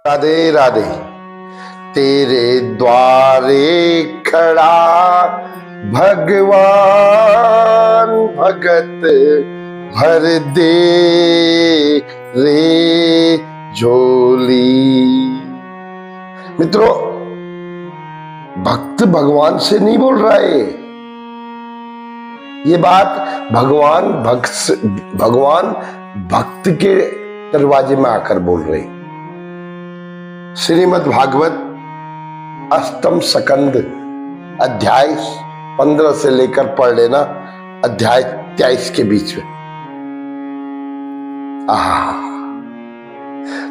राधे राधे। तेरे द्वारे खड़ा भगवान भगत भर दे रे झोली। मित्रों, भक्त भगवान से नहीं बोल रहा है। ये बात भगवान भक्त के दरवाजे में आकर बोल रहे। श्रीमद् भागवत अष्टम स्कंद अध्याय 15 से लेकर पढ़ लेना अध्याय 23 के बीच में।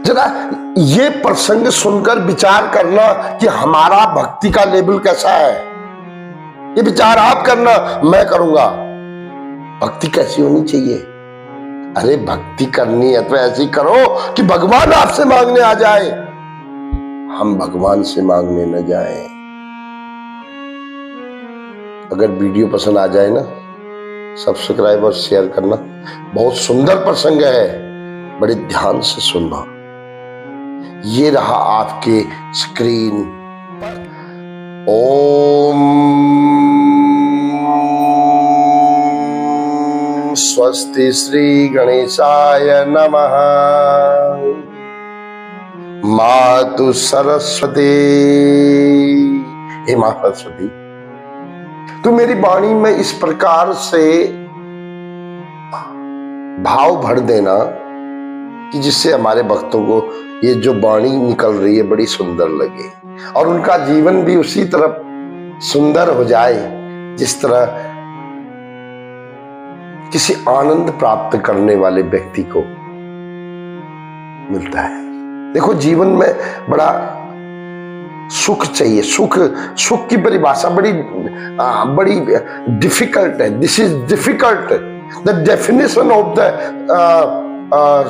जरा ये प्रसंग सुनकर विचार करना कि हमारा भक्ति का लेवल कैसा है। ये विचार आप करना, मैं करूंगा। भक्ति कैसी होनी चाहिए? अरे भक्ति करनी है तो ऐसी करो कि भगवान आपसे मांगने आ जाए, हम भगवान से मांगने न जाएं। अगर वीडियो पसंद आ जाए ना, सब्सक्राइब और शेयर करना। बहुत सुंदर प्रसंग है, बड़े ध्यान से सुनना। ये रहा आपके स्क्रीन पर। ओम स्वस्ति श्री गणेशाय नमः। मातु सरस्वती। हे मां सरस्वती, तू मेरी वाणी में इस प्रकार से भाव भर देना कि जिससे हमारे भक्तों को ये जो वाणी निकल रही है बड़ी सुंदर लगे और उनका जीवन भी उसी तरह सुंदर हो जाए जिस तरह किसी आनंद प्राप्त करने वाले व्यक्ति को मिलता है। देखो, जीवन में बड़ा सुख चाहिए। सुख की परिभाषा बड़ी डिफिकल्ट है। This is difficult. The definition of the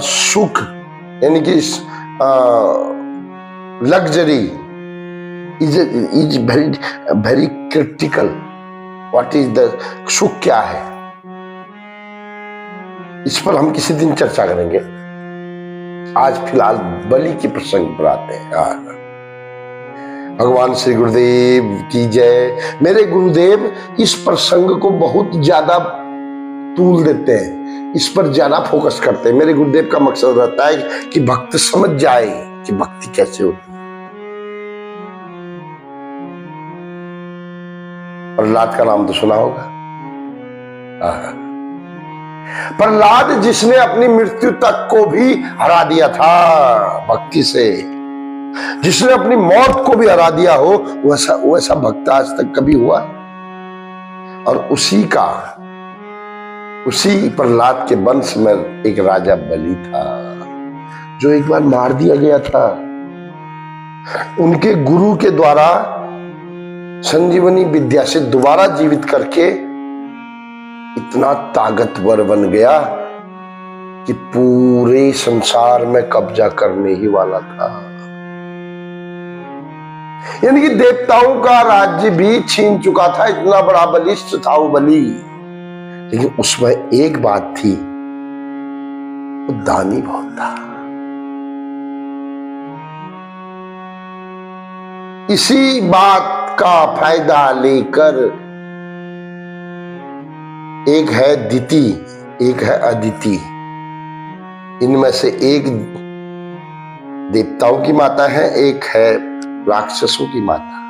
सुख यानी कि luxury is very critical. What is the सुख, क्या है? इस पर हम किसी दिन चर्चा करेंगे। आज फिलहाल बलि के प्रसंग पर आते हैं। भगवान श्री गुरुदेव की जय। मेरे गुरुदेव इस प्रसंग को बहुत ज्यादा तूल देते हैं, इस पर ज्यादा फोकस करते हैं। मेरे गुरुदेव का मकसद रहता है कि भक्त समझ जाए कि भक्ति कैसे होती है। प्रहलाद का नाम तो सुना होगा। प्रहलाद जिसने अपनी मृत्यु तक को भी हरा दिया था भक्ति से, जिसने अपनी मौत को भी हरा दिया हो, वैसा भक्त आज तक कभी हुआ? और उसी प्रहलाद के वंश में एक राजा बलि था जो एक बार मार दिया गया था। उनके गुरु के द्वारा संजीवनी विद्या से दोबारा जीवित करके इतना ताकतवर बन गया कि पूरे संसार में कब्जा करने ही वाला था। यानी कि देवताओं का राज्य भी छीन चुका था। इतना बड़ा बलिष्ठ था वो बलि। लेकिन उसमें एक बात थी, वो दानी बहुत था। इसी बात का फायदा लेकर एक है दिति, एक है अदिति। इनमें से एक देवताओं की माता है, एक है राक्षसों की माता।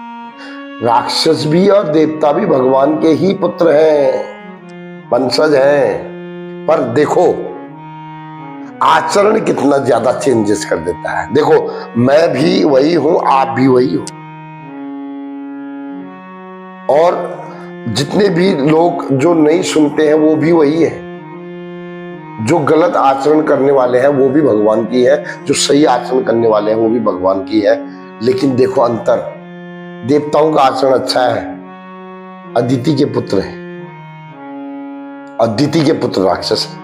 राक्षस भी और देवता भी भगवान के ही पुत्र हैं, वंशज हैं। पर देखो आचरण कितना ज्यादा चेंजेस कर देता है। देखो, मैं भी वही हूं, आप भी वही हो। और जितने भी लोग जो नहीं सुनते हैं वो भी वही है। जो गलत आचरण करने वाले हैं वो भी भगवान की है, जो सही आचरण करने वाले हैं वो भी भगवान की है। लेकिन देखो अंतर, देवताओं का आचरण अच्छा है, अदिति के पुत्र है। अदिति के पुत्र राक्षस है।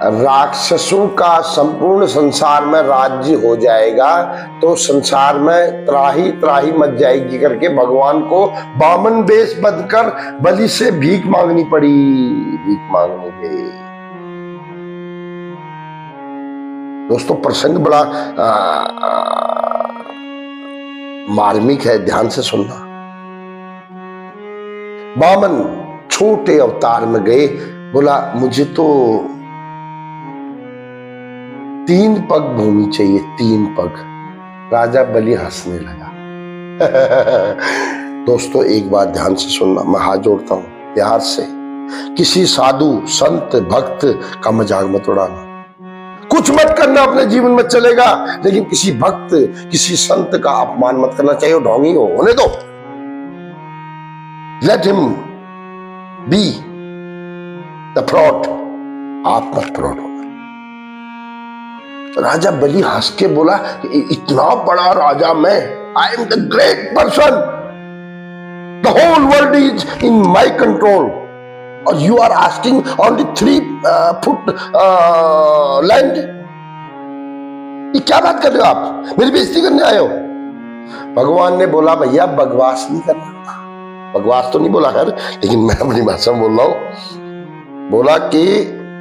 राक्षसों का संपूर्ण संसार में राज्य हो जाएगा तो संसार में त्राही त्राही मच जाएगी करके भगवान को बामन वेश बनकर बलि से भीख मांगनी पड़ी। भीख मांगने गए। दोस्तों प्रसंग बड़ा मार्मिक है, ध्यान से सुनना। वामन छोटे अवतार में गए, बोला मुझे तो 3 पग भूमि चाहिए, 3 पग। राजा बलि हंसने लगा। दोस्तों एक बात ध्यान से सुनना, मैं हाथ जोड़ता हूं प्यार से। किसी साधु संत भक्त का मजाक मत उड़ाना, कुछ मत करना अपने जीवन में चलेगा, लेकिन किसी भक्त किसी संत का अपमान मत करना, चाहिए वो ढोंगी हो, होने दो। Let him be the fraud, आप मत फ्रॉड होना। राजा बलि हंस के बोला, इतना बड़ा राजा मैं, I am the great person, the whole world is in my control, और you are asking only 3 foot land. ये क्या बात कर रहे हो आप, मेरी बेइज्जती करने आए हो। भगवान ने बोला भैया बकवास नहीं करना, बकवास तो नहीं बोला खैर, लेकिन मैं अपनी भाषा में बोल रहा हूं। बोला कि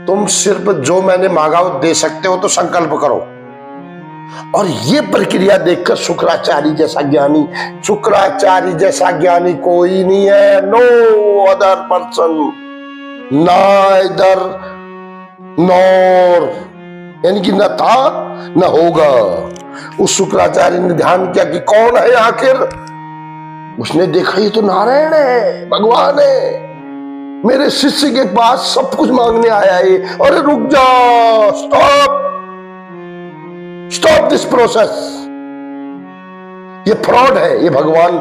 तुम सिर्फ जो मैंने मांगा वो दे सकते हो, तो संकल्प करो। और ये प्रक्रिया देखकर शुक्राचार्य जैसा ज्ञानी कोई नहीं है। No other person, neither nor, यानी कि न था न होगा। उस शुक्राचार्य ने ध्यान किया कि कौन है आखिर। उसने देखा ये तो नारायण है, भगवान है, मेरे शिष्य के पास सब कुछ मांगने आया है। अरे रुक जाओ, स्टॉप दिस प्रोसेस, ये फ्रॉड है, ये भगवान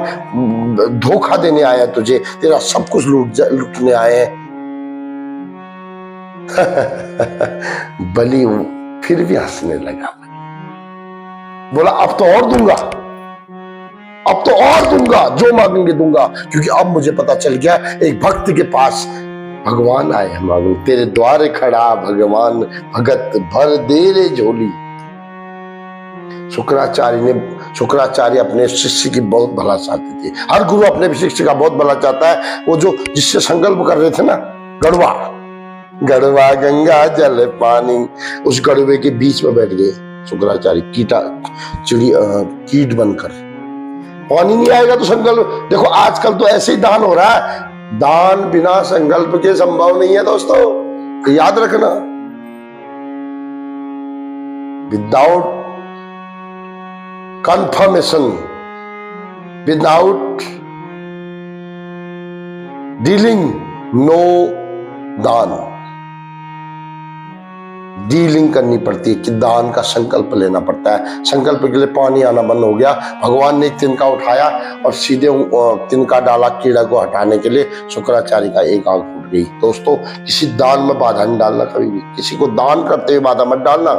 धोखा देने आया तुझे, तेरा सब कुछ लूटने आए हैं। बलि फिर भी हंसने लगा, बोला अब तो और दूंगा, अब तो और दूंगा, जो मांगेंगे दूंगा, क्योंकि अब मुझे पता चल गया एक भक्त के पास भगवान आए हैं मांगो, तेरे द्वारे खड़ा भगवान भगत भर दे रे झोली। शुक्राचार्य अपने शिष्य की बहुत भला चाहते थे। हर गुरु अपने शिष्य का बहुत भला चाहता है। वो जो जिससे संकल्प कर रहे थे ना, गड़वा गंगा जल पानी, उस गड़वे के बीच में बैठ गए शुक्राचार्य, कीट बनकर। पानी नहीं आएगा तो संकल्प, देखो आजकल तो ऐसे ही दान हो रहा है, दान बिना संकल्प के संभव नहीं है दोस्तों, याद रखना। Without confirmation, without dealing, no दान। डीलिंग करनी पड़ती है कि दान का संकल्प लेना पड़ता है। संकल्प के लिए पानी आना बंद हो गया। भगवान ने एक तिनका उठाया और सीधे तिनका डाला कीड़ा को हटाने के लिए। शुक्राचार्य का एक आंख फूट गई। दोस्तों किसी दान में बाधा नहीं डालना, कभी भी किसी को दान करते हुए बाधा मत डालना।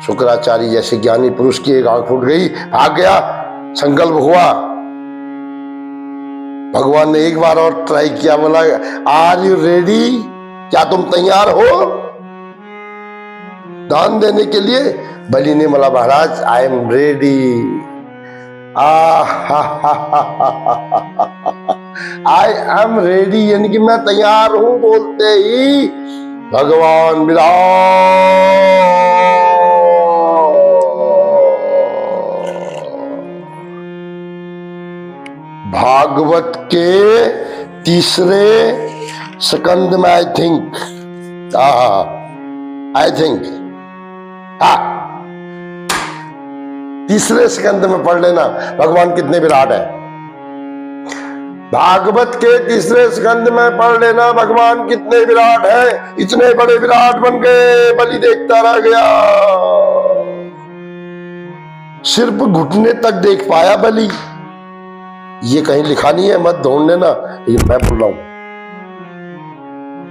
शुक्राचार्य जैसे ज्ञानी पुरुष की एक आंख फूट गई, भाग गया, संकल्प हुआ। भगवान ने एक बार और ट्राई किया, बोला आर यू रेडी, क्या तुम तैयार हो दान देने के लिए? बलि ने बोला Maharaj I am ready. I am ready, यानी कि मैं तैयार हूं बोलते ही भगवान विराट भागवत के 3रे स्कंद में आई थिंक हाँ 3रे स्कंद में पढ़ लेना भगवान कितने विराट है। भागवत के 3रे स्कंद में पढ़ लेना भगवान कितने विराट है। इतने बड़े विराट बन गए, बलि देखता रह गया, सिर्फ घुटने तक देख पाया बलि। ये कहीं लिखा नहीं है, मत ढूंढ लेना, लेकिन मैं बोल रहा हूं,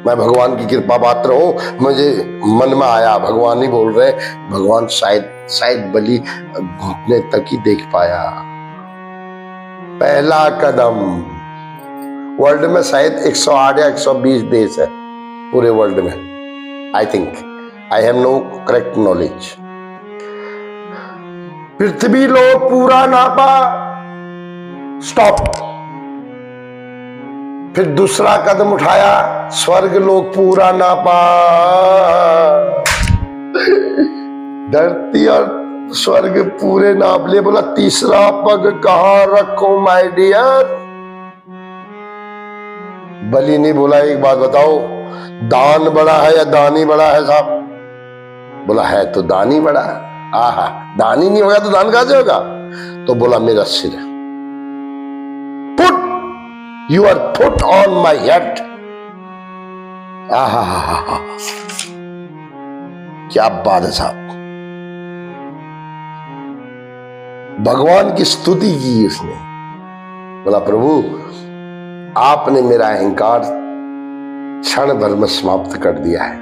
मैं भगवान की कृपा पात्र हूं। मुझे मन में आया, भगवान ही बोल रहे, भगवान शायद बलि घुटने तक ही देख पाया। पहला कदम, वर्ल्ड में शायद 108 या 120 देश है पूरे वर्ल्ड में, I think, I have no correct knowledge. पृथ्वी लोक पूरा नापा, स्टॉप। फिर दूसरा कदम उठाया, स्वर्ग लोक पूरा नापा। धरती और स्वर्ग पूरे नाप लिए। बोला तीसरा पग कहां रखूं माय डियर। बलि ने बोला एक बात बताओ, दान बड़ा है या दानी बड़ा है साहब? बोला है तो दानी बड़ा है। आहा, दानी नहीं होगा तो दान कहां से होगा? तो बोला मेरा सिर, put your foot on my head. आहा, क्या बात है साहब। भगवान की स्तुति की उसने। बोला प्रभु आपने मेरा अहंकार क्षण भर में समाप्त कर दिया है।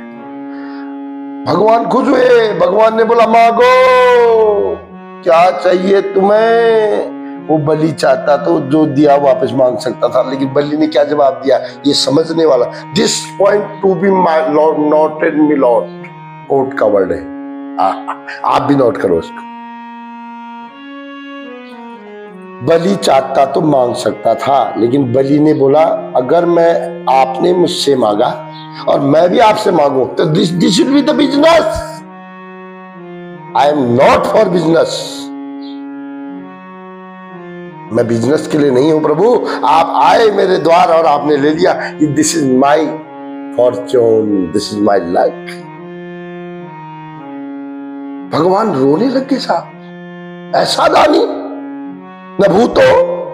भगवान खुश हुए। भगवान ने बोला मांगो, क्या चाहिए तुम्हें? वो बलि चाहता तो जो दिया वापस मांग सकता था, लेकिन बलि ने क्या जवाब दिया ये समझने वाला। This point to be my Lord noted me Lord, court का वर्ड है, आप भी नोट करो उसको। बलि चाहता तो मांग सकता था, लेकिन बलि ने बोला अगर मैं आपने मुझसे मांगा और मैं भी आपसे मांगू तो this should be the business. I am not for business. मैं बिजनेस के लिए नहीं हूं प्रभु। आप आए मेरे द्वार और आपने ले लिया। This is my Fortune, this is my luck. भगवान रोने लगे साहब। ऐसा दानी न भूतो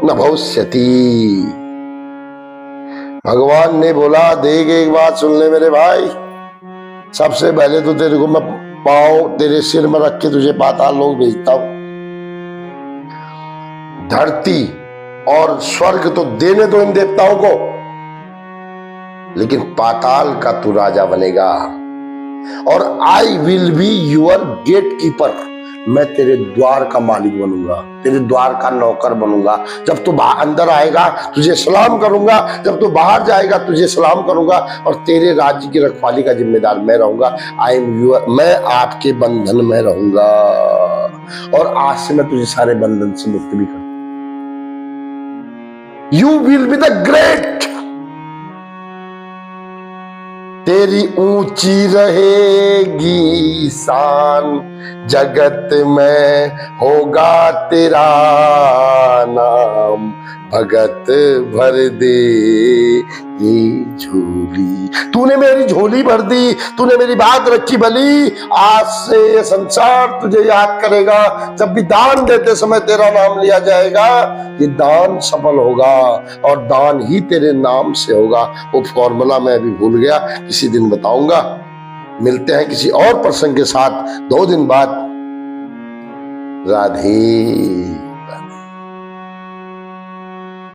न भविष्यति। भगवान ने बोला देख एक बात सुन ले मेरे भाई, सबसे पहले तो तेरे को मैं पांव तेरे सिर में रख के तुझे पाताल लोक भेजता हूं। धरती और स्वर्ग तो देने दो इन देवताओं को, लेकिन पाताल का तू राजा बनेगा और I will be your gatekeeper. मैं तेरे द्वार का मालिक बनूंगा, तेरे द्वार का नौकर बनूंगा। जब तू अंदर आएगा तुझे सलाम करूंगा, जब तू बाहर जाएगा तुझे सलाम करूंगा और तेरे राज्य की रखवाली का जिम्मेदार मैं रहूंगा। आई एम यूर, मैं आपके बंधन में रहूंगा और आज से मैं तुझे सारे बंधन से मुक्त भी करूंगा। You will be the great. तेरी ऊंची रहेगी शान, जगत में होगा तेरा नाम। भगत भर दे ये झोली। तूने मेरी झोली भर दी, तूने मेरी बात रखी बलि। आज से ये संसार तुझे याद करेगा। जब भी दान देते समय तेरा नाम लिया जाएगा, ये दान सफल होगा और दान ही तेरे नाम से होगा। वो फॉर्मूला मैं अभी भूल गया, किसी दिन बताऊंगा। मिलते हैं किसी और प्रसंग के साथ 2 दिन बाद। राधे।